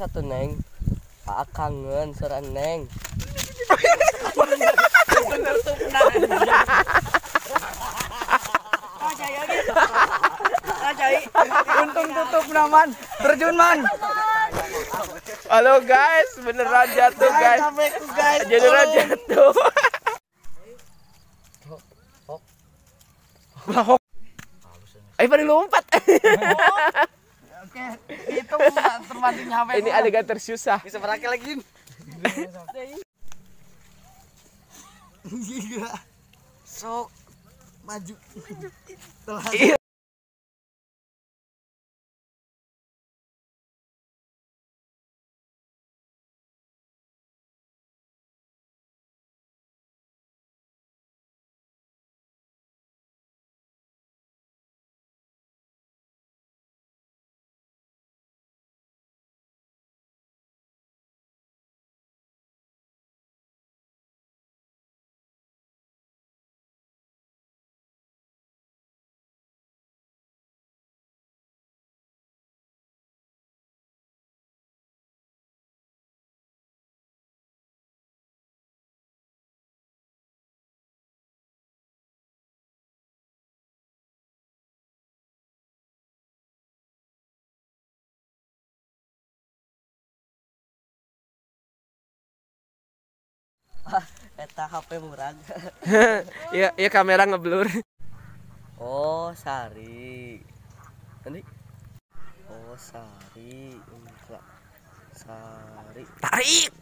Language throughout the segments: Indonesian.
satu neng. Pak kangen seran neng. Untung tutup naman. Terjun man. Halo guys, beneran jatuh guys. Beneran jatuh. Hok. Ayo pada lompat. Oke, itu terbanting HP. Ini adegan tersusah. Bisa berakil lagi. Gila. Sok maju. Telah. Eta HP murah. Iya kamera ngeblur. Oh, Sari. Nanti. Oh, Sari. Enggak. Sari. Tarik.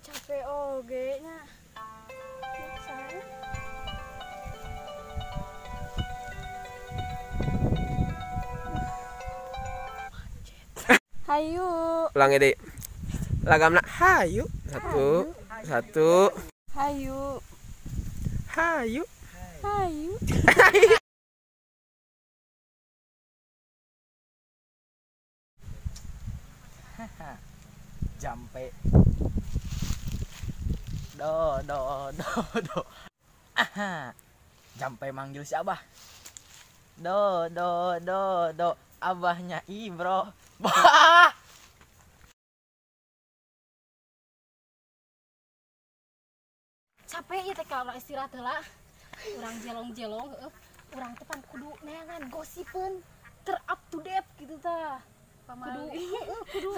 Capek oge nya. Hayu. Ulangi deh. Lagamna hayu. Satu. Hayu. Hayu. Hayu. Jampe. Do. Aha. Jampe manggil si Abah. Do. Abahnya Ibro. Bah. Capek ya teh kalau istirahat heula. Urang jelong-jelong urang teh pan kudu neangan gosipeun ter-up to date gitu tah. Kudu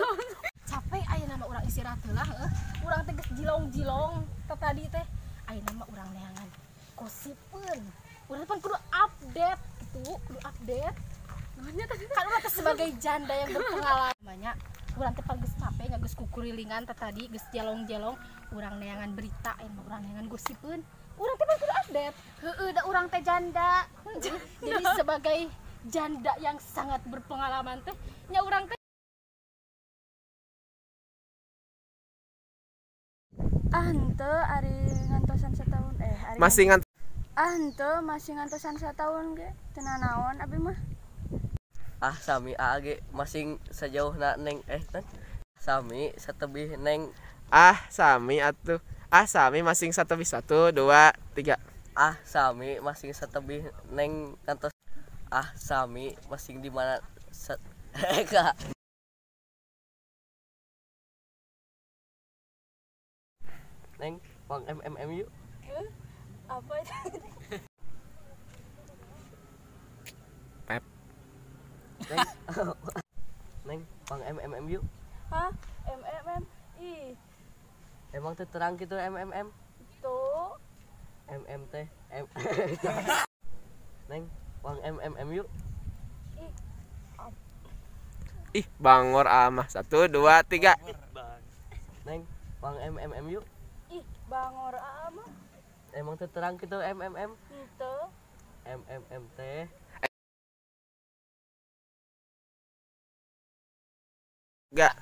capek aya nama urang istirahat heula urang teh geus jilong-jilong tadi teh aya nama urang neangan gosipeun. Urang pan kudu update gitu, kudu update. Namanya kan urang teh sebagai janda yang berpengalaman. Namanya urang teh pan geus capek nya geus kukurilingan tadi geus jelong-jelong urang neangan berita aya urang neangan gosipeun. Urang teh kudu update. Heeh, da urang teh janda. Jadi sebagai janda yang sangat berpengalaman teh nya urang teh henteu ari ngantosan setahun ari Masih ngan. henteu masih ngantosan setahun ge teu naon abi mah. Sami age masing sejauh na neng tan. Sami satebih neng. Sami atuh. Sami masing 1 bis 1 2 3. Sami masing satebih neng kantos. Sami masing di mana Kak. Neng, Bang yuk. Apa itu? Pep. Neng, Bang yuk. Hah? MMM? Ih, Emang teh terang gitu MMM. tuh. MMT. Neng, Bang yuk. Ih, bangor amah. 1 2 3. Neng, Bang yuk. Ih, bangor mah. Emang teh terang gitu MMM. Itu. MMT. Enggak.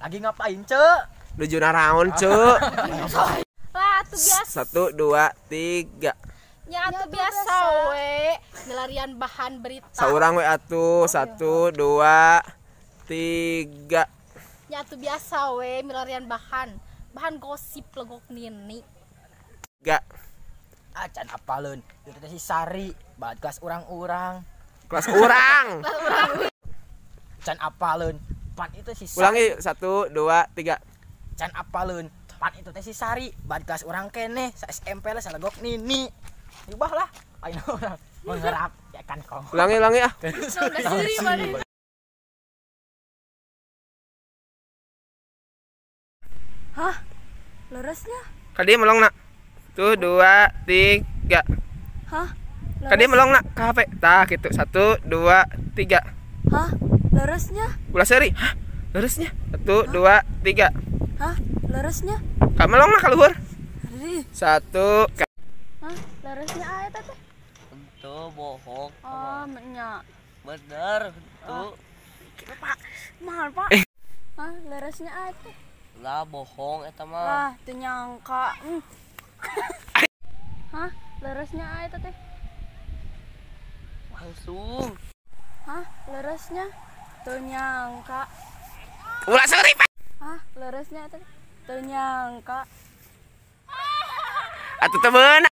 Lagi ngapain, Cek? Nuju naraon, Cuk. Lah tuh biasa. 1 2 3. Nya atuh biasa we. Milarian bahan berita. Saurang we atuh. 1 2 3. Nya atuh biasa we milarian bahan. Bahan gosip legok nini. 3. Acan apaleun. Itu teh si Sari, bahat kelas urang-urang. Kelas urang. Can apaleun. Pan itu si Sari. Ulangi 1 2 3. Can apaleun. Pan itu teh si Sari, bahat kelas urang keneh, sa SMP lah salegok nini. Ubah lah. Ayo urang mengharap ya kan kong. Ulangi ah. Hah? Lurusnya? Kadi melong nak. Tuh 2 3. Hah? Kadi melong nak ke HP. Tah gitu. 1 2 3. Hah? Lurusnya? Ulah seri. Hah? Lurusnya. 1 2 3. Hah? Lurusnya? Ka melong nak ka luhur. 1. Hah? Lurusnya aya teh? Itu bohong. Oh, nya. Bener itu. Mahal, Pak. Hah? Lurusnya aya teh? Lah bohong eta mah. Lah, teu nyangka. Hah? Lurusnya aya teh? Langsung. Hah? Lurusnya? Teu nyangka. Ulah seri. Hah? Lurusnya teh? Teu nyangka. Atuh teu beunang.